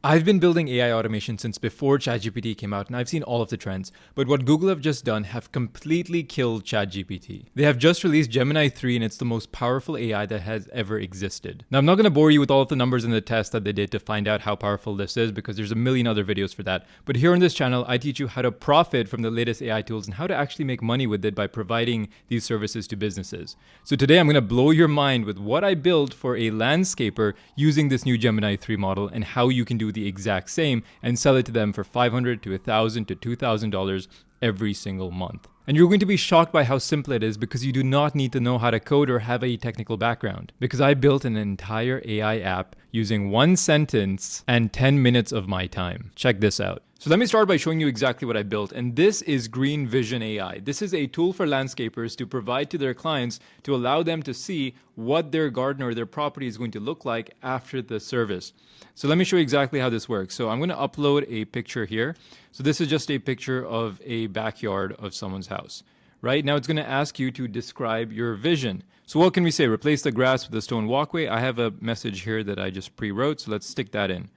I've been building AI automation since before ChatGPT came out, and I've seen all of the trends. But what Google have just done have completely killed ChatGPT. They have just released Gemini 3, and it's the most powerful AI that has ever existed. Now, I'm not going to bore you with all of the numbers in the test that they did to find out how powerful this is, because there's a million other videos for that. But here on this channel, I teach you how to profit from the latest AI tools and how to actually make money with it by providing these services to businesses. So today, I'm going to blow your mind with what I built for a landscaper using this new Gemini 3 model and how you can do the exact same and sell it to them for $500 to $1,000 to $2,000 every single month. And you're going to be shocked by how simple it is because you do not need to know how to code or have a technical background. Because I built an entire AI app using one sentence and 10 minutes of my time. Check this out. So let me start by showing you exactly what I built. And this is Green Vision AI. This is a tool for landscapers to provide to their clients to allow them to see what their garden or their property is going to look like after the service. So let me show you exactly how this works. So I'm going to upload a picture here. So this is just a picture of a backyard of someone's house. Right now it's going to ask you to describe your vision. So what can we say? Replace the grass with a stone walkway. I have a message here that I just pre-wrote, so let's stick that in.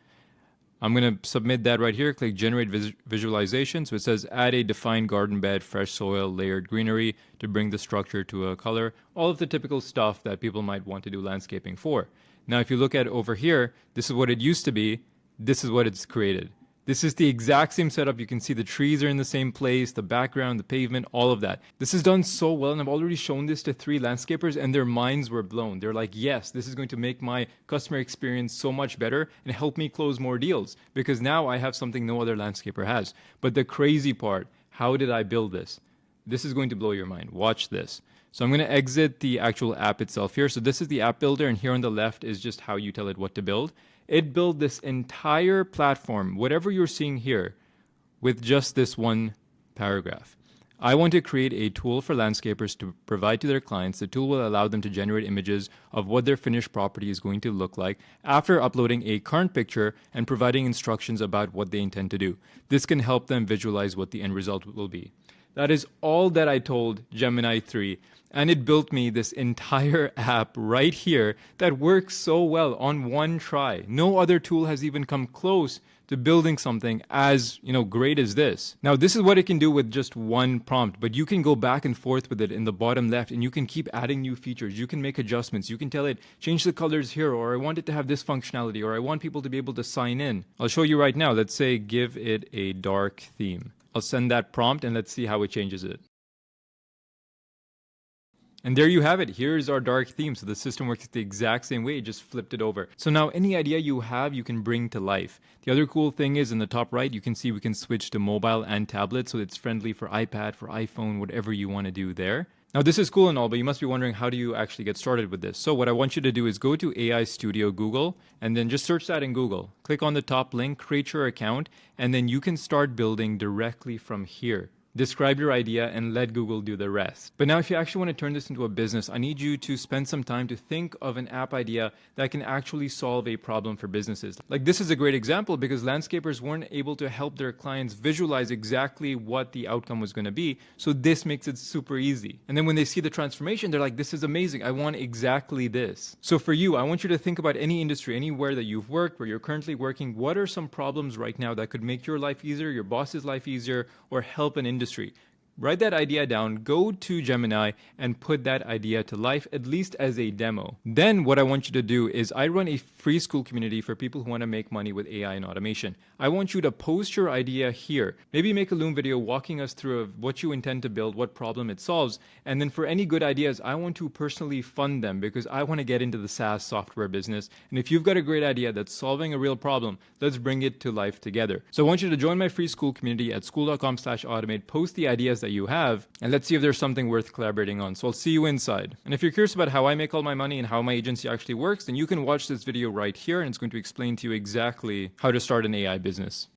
I'm going to submit that right here, click generate visualization. So it says add a defined garden bed, fresh soil, layered greenery to bring the structure to a color. All of the typical stuff that people might want to do landscaping for. Now, if you look at over here, this is what it used to be. This is what it's created. This is the exact same setup. You can see the trees are in the same place, the background, the pavement, all of that. This is done so well, and I've already shown this to 3 landscapers, and their minds were blown. They're like, yes, this is going to make my customer experience so much better and help me close more deals, because now I have something no other landscaper has. But the crazy part, how did I build this? This is going to blow your mind. Watch this. So I'm going to exit the actual app itself here. So this is the app builder, and here on the left is just how you tell it what to build. It built this entire platform, whatever you're seeing here, with just this one paragraph. I want to create a tool for landscapers to provide to their clients. The tool will allow them to generate images of what their finished property is going to look like after uploading a current picture and providing instructions about what they intend to do. This can help them visualize what the end result will be. That is all that I told Gemini 3, and it built me this entire app right here that works so well on one try. No other tool has even come close to building something as, great as this. Now, this is what it can do with just one prompt, but you can go back and forth with it in the bottom left, and you can keep adding new features. You can make adjustments. You can tell it, change the colors here, or I want it to have this functionality, or I want people to be able to sign in. I'll show you right now. Let's say give it a dark theme. I'll send that prompt and let's see how it changes it. And there you have it. Here's our dark theme. So the system works the exact same way. It just flipped it over. So now any idea you have, you can bring to life. The other cool thing is in the top right, you can see we can switch to mobile and tablet. So it's friendly for iPad, for iPhone, whatever you want to do there. Now this is cool and all, but you must be wondering, how do you actually get started with this? So what I want you to do is go to AI Studio Google and then just search that in Google. Click on the top link, create your account, and then you can start building directly from here. Describe your idea and let Google do the rest. But now if you actually want to turn this into a business, I need you to spend some time to think of an app idea that can actually solve a problem for businesses. Like this is a great example because landscapers weren't able to help their clients visualize exactly what the outcome was going to be. So this makes it super easy. And then when they see the transformation, they're like, this is amazing. I want exactly this. So for you, I want you to think about any industry, anywhere that you've worked, where you're currently working. What are some problems right now that could make your life easier, your boss's life easier, or help an industry? Write that idea down, go to Gemini and put that idea to life, at least as a demo. Then what I want you to do is I run a free school community for people who want to make money with AI and automation. I want you to post your idea here. Maybe make a Loom video walking us through what you intend to build, what problem it solves. And then for any good ideas, I want to personally fund them because I want to get into the SaaS software business. And if you've got a great idea that's solving a real problem, let's bring it to life together. So I want you to join my free school community at school.com/automate, post the ideas that you have, and let's see if there's something worth collaborating on. So I'll see you inside. And if you're curious about how I make all my money and how my agency actually works, then you can watch this video right here, and it's going to explain to you exactly how to start an AI business.